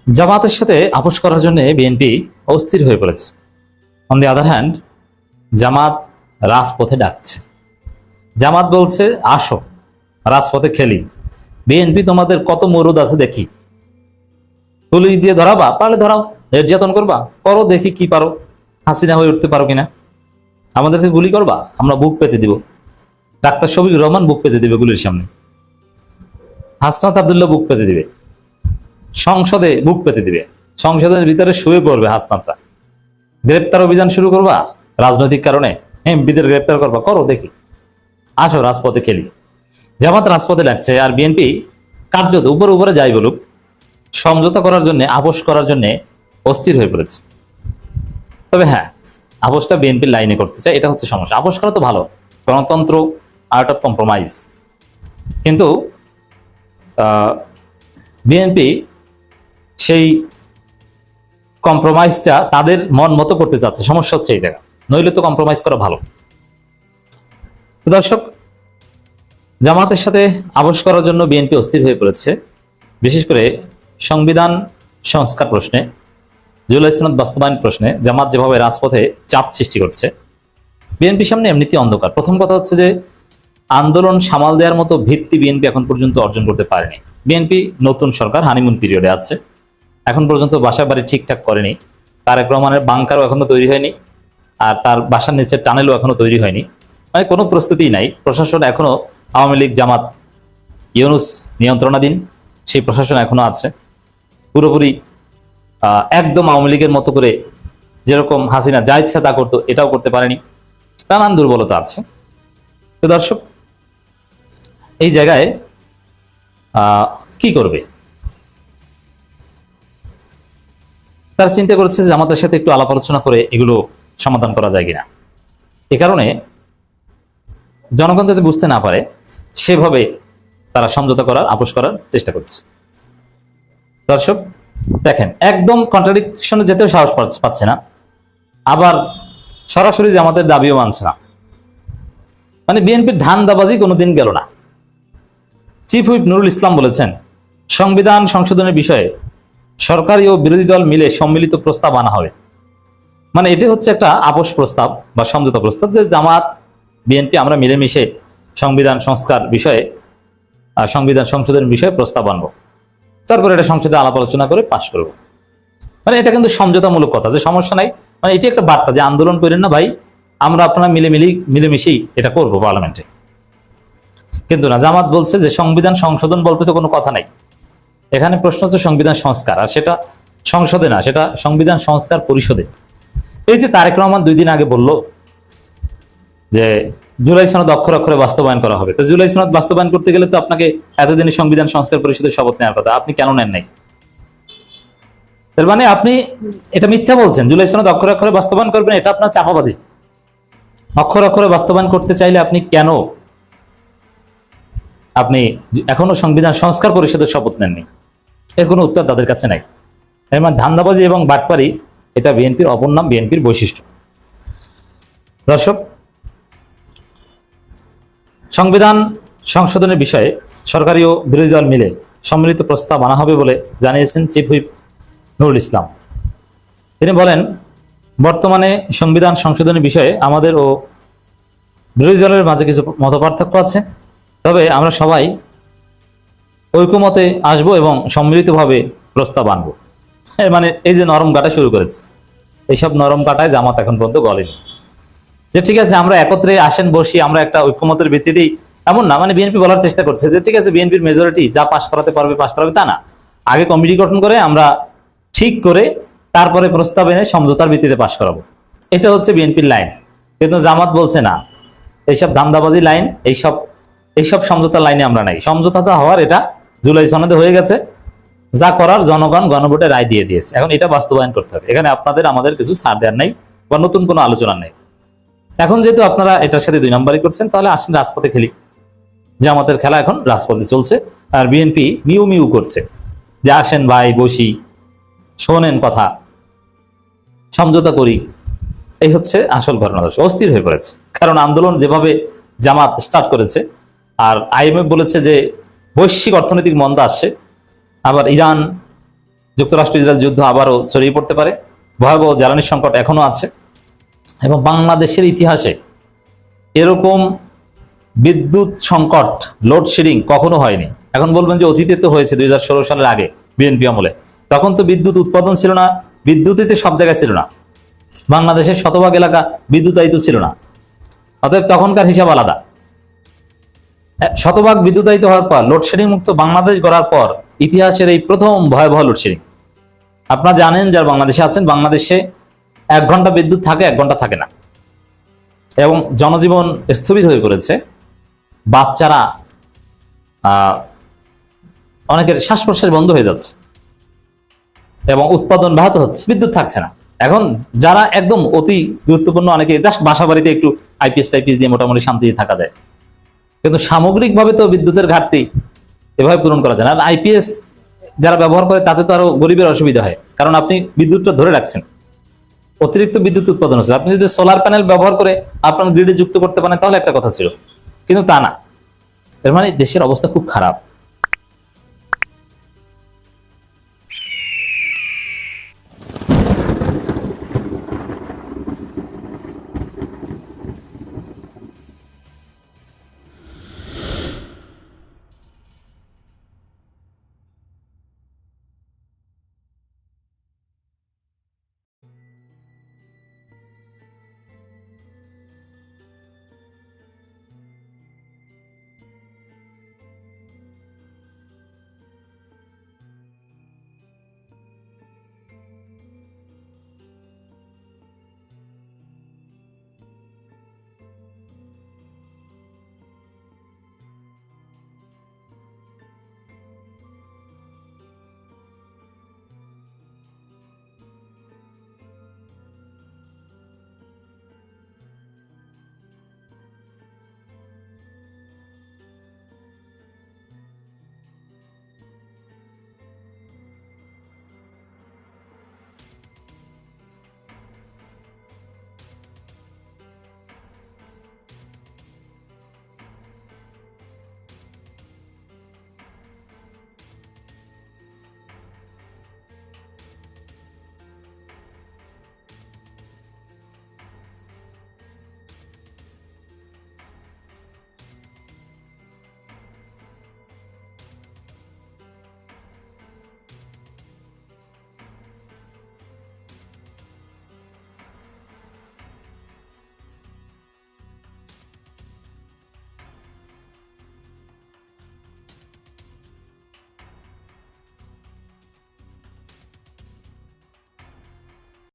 জামাতের সাথে আপোষ করার জন্য বিএনপি অস্থির হয়ে পড়েছে। অন দি আদার হ্যান্ড, জামাত রাজপথে ডাকছে। জামাত বলছে আসো রাজপথে খেলি, বিএনপি তোমাদের কত মরুদ আছে দেখি, পুলিশ দিয়ে ধরাবা, পারলে ধরাও, নির্যাতন করবা, করো দেখি কি পারো, হাসিনা হয়ে উঠতে পারো কিনা, আমাদেরকে গুলি করবা, আমরা বুক পেতে দিব। ডাক্তার শফিকুর রহমান বুক পেতে দিবে গুলির সামনে, হাসনাত আব্দুল্লাহ বুক পেতে দিবে, সংসদে বুক পেতে দিবে, সংসদের ভিতরে শুয়ে পড়বে হাসনাতরা। গ্রেপ্তার অভিযান শুরু করবা রাজনৈতিক কারণে, এমপিদের গ্রেপ্তার করবা, করো দেখি, আসো রাজপথে খেলি। জামাত রাজপথে লাগছে, আর বিএনপি কার্যত উপরে উপরে যাই বলুক সমঝোতা করার জন্য, আপোষ করার জন্য অস্থির হয়ে পড়েছে। তবে হ্যাঁ, আপোষটা বিএনপির লাইনে করতে চায়, এটা হচ্ছে সমস্যা। আপোষ করা তো ভালো, গণতন্ত্র, আর্ট অফ কম্প্রোমাইজ, কিন্তু বিএনপি সেই কম্প্রোমাইজটা তাদের মন মতো করতে চাচ্ছে। সমস্যা হচ্ছে এই জায়গা, নইলে তো কম্প্রোমাইজ করা ভালো। তো দর্শক, জামাতের সাথে আপোষ করার জন্য বিএনপি অস্থির হয়ে পড়েছে, বিশেষ করে সংবিধান সংস্কার প্রশ্নে, জুলাই সনদ বাস্তবায়ন প্রশ্নে জামাত যেভাবে রাজপথে চাপ সৃষ্টি করছে, বিএনপির সামনে এমনিতেই অন্ধকার। প্রথম কথা হচ্ছে যে আন্দোলন সামাল দেওয়ার মতো ভিত্তি বিএনপি এখন পর্যন্ত অর্জন করতে পারেনি। বিএনপি নতুন সরকার, হানিমুন পিরিয়ডে আছে, এখন পর্যন্ত বাসা বাড়ি ঠিকঠাক করেনি, তারেক রহমানের বাংকারও এখনো তৈরি হয়নি, আর তার বাসার নিচের টানেলও এখনো তৈরি হয়নি, মানে কোনো প্রস্তুতিই নাই। প্রশাসন এখনো আওয়ামী লীগ, জামাত, ইউনূস নিয়ন্ত্রণাধীন, সেই প্রশাসন এখনো আছে পুরোপুরি একদম আওয়ামী লীগের মতো করে, যেরকম হাসিনা যা ইচ্ছা তা করতো, এটাও করতে পারেনি, নানান দুর্বলতা আছে। তো দর্শক, এই জায়গায় কি করবে? তারা চিন্তা করেছে যে আমাদের সাথে একটু আলাপ আলোচনা করে এগুলো সমাধান করা যায় কিনা। এ কারণে জনগণ যাতে বুঝতে না পারে সেভাবে তারা সমঝোতা করার, আপোষ করার চেষ্টা করছে। দর্শক দেখেন, একদম কন্ট্রাডিকশনে যেতেও সাহস পাচ্ছে না, আবার সরাসরি যে আমাদের দাবিও মানছে না। মানে বিএনপির ধান্দাবাজি কোনোদিন গেল না। চিফ হুইপ নুরুল ইসলাম বলেছেন, সংবিধান সংশোধনের বিষয়ে সরকারি ও বিরোধী দল মিলে সম্মিলিত প্রস্তাব আনা হবে। মানে এটি হচ্ছে একটা আপোষ প্রস্তাব বা সমঝোতা প্রস্তাব, যে জামাত, বিএনপি আমরা মিলেমিশে সংবিধান সংস্কার বিষয়ে, সংবিধান সংশোধনের বিষয়ে প্রস্তাব আনবো, তারপরে এটা সংসদে আলাপ আলোচনা করে পাশ করবো। মানে এটা কিন্তু সমঝোতামূলক কথা, যে সমস্যা নাই, মানে এটি একটা বার্তা যে আন্দোলন করেন না ভাই, আমরা আপনারা মিলেমিশেই এটা করবো পার্লামেন্টে। কিন্তু না, জামাত বলছে যে সংবিধান সংশোধন বলতে তো কোনো কথা নাই, এখানে প্রশ্ন হচ্ছে সংবিধান সংস্কার, আর সেটা সংসদে না, সেটা সংবিধান সংস্কার পরিষদে। এই যে তারেক রহমান 2 দিন আগে বলল যে জুলাই সনদ অক্ষরে অক্ষরে বাস্তবায়ন করা হবে, তো জুলাই সনদ বাস্তবায়ন করতে গেলে তো আপনাকে এতদিনে সংবিধান সংস্কার পরিষদের শপথ নেওয়ার কথা, আপনি কেন নেন নাই? তার মানে আপনি এটা মিথ্যা বলছেন, জুলাই সনদ অক্ষরে অক্ষরে বাস্তবায়ন করবেন, এটা আপনার চাপাবাজি। অক্ষরে অক্ষরে বাস্তবায়ন করতে চাইলে আপনি কেন এখনো সংবিধান সংস্কার পরিষদের শপথ নেননি? এর কোনো উত্তর তাদের কাছে নাই। এর মানে ধান্দাবাজি এবং বাটপারি, এটা বিএনপির অপর নাম, বিএনপির বৈশিষ্ট্য। দর্শক, সংবিধান সংশোধনের বিষয়ে সরকারি ও বিরোধী দল মিলে সম্মিলিত প্রস্তাব আনা হবে বলে জানিয়েছেন চিফ হুইপ নুরুল ইসলাম। তিনি বলেন, বর্তমানে সংবিধান সংশোধনের বিষয়ে আমাদের ও বিরোধী দলের মাঝে কিছু মতপার্থক্য আছে, তবে আমরা সবাই ঐকমতে আসবো এবং সম্মিলিতভাবে প্রস্তাব আনবো। মানে এই যে নরম কাটা শুরু করেছে, এইসব নরম কাটায় জামাত এখন পর্যন্ত গলেনি। যে ঠিক আছে আমরা একত্রে আসেন, বসি, আমরা একটা ঐক্যমতের ভিত্তিতেই, এমন না। মানে বিএনপি বলার চেষ্টা করছে যে ঠিক আছে বিএনপির মেজরিটি যা পাশ করাতে পারবে পাশ করাবে, তা না, আগে কমিটি গঠন করে আমরা ঠিক করে তারপরে প্রস্তাব এনে সমঝোতার ভিত্তিতে পাশ করাবো। এটা হচ্ছে বিএনপির লাইন। কিন্তু জামাত বলছে না, এইসব ধান্দাবাজি লাইন, এইসব সমঝোতার লাইনে আমরা নাই। সমঝোতা যা হওয়ার এটা জুলাই সনদে হয়ে গেছে, যা করার জনগণ গণভোটে রায় দিয়ে দিয়েছে, এখন এটা বাস্তবায়ন করতে হবে। এখানে আমাদের কিছু ছাড় দেওয়ার নাই বা নতুন কোনো আলোচনা নেই। এখন যেহেতু আপনারা এটার সাথে 2 নম্বরই করছেন, তাহলে আসেন রাজপথে খেলি। জামাতের খেলা এখন রাজপথে চলছে, আর বিএনপি মিউ মিউ করছে যে আসেন ভাই, বসি, শোনেন কথা, সমঝোতা করি। এই হচ্ছে আসল ঘটনা। অস্থির হয়ে পড়েছে, কারণ আন্দোলন যেভাবে জামাত স্টার্ট করেছে, আর IMF বলেছে যে বৈশ্বিক অর্থনৈতিক মন্দা আসছে, আবার ইরান, যুক্তরাষ্ট্র ইসরায়েল যুদ্ধ আবারও ছড়িয়ে পড়তে পারে, ভয়াবহ জ্বালানি সংকট এখনো আছে, এবং বাংলাদেশের ইতিহাসে এরকম বিদ্যুৎ সংকট, লোডশেডিং কখনো হয়নি। এখন বলবেন যে অতীতে তো হয়েছে 2016 সালের আগে বিএনপি আমলে, তখন তো বিদ্যুৎ উৎপাদন ছিল না, বিদ্যুতিতে সব জায়গায় ছিল না, বাংলাদেশের শতভাগ এলাকা বিদ্যুতায়িত ছিল না, অতএব তখনকার হিসাব আলাদা। শতভাগ বিদ্যুতায়িত হওয়ার পর, লোডশেডিং মুক্ত বাংলাদেশ গড়ার পর ইতিহাসের এই প্রথম ভয়াবহ লোডশেডিং। আপনারা জানেন, যারা বাংলাদেশে আছেন, বাংলাদেশে 1 ঘন্টা বিদ্যুৎ থাকে, 1 ঘন্টা থাকে না, এবং জনজীবন স্থবির হয়ে পড়েছে। বাচ্চারা অনেকের শ্বাস প্রশ্বাস বন্ধ হয়ে যাচ্ছে এবং উৎপাদন ব্যাহত হচ্ছে, বিদ্যুৎ থাকছে না। এখন যারা একদম অতি গুরুত্বপূর্ণ, অনেকে জাস্ট বাসা বাড়িতে একটু আইপিএস টাইপিএস দিয়ে মোটামুটি শান্তিতে থাকা যায়, কিন্তু সামগ্রিকভাবে তো বিদ্যুতের ঘাটতি এভাবে পূরণ করা যায় না। আর আইপিএস যারা ব্যবহার করে তাতে তো আরো গরিবের অসুবিধা হয়, কারণ আপনি বিদ্যুৎটা ধরে রাখছেন, অতিরিক্ত বিদ্যুৎ উৎপাদন হচ্ছে। আপনি যদি সোলার প্যানেল ব্যবহার করে আপনার গ্রিডে যুক্ত করতে পারেন তাহলে একটা কথা ছিল, কিন্তু তা না। এর মানে দেশের অবস্থা খুব খারাপ।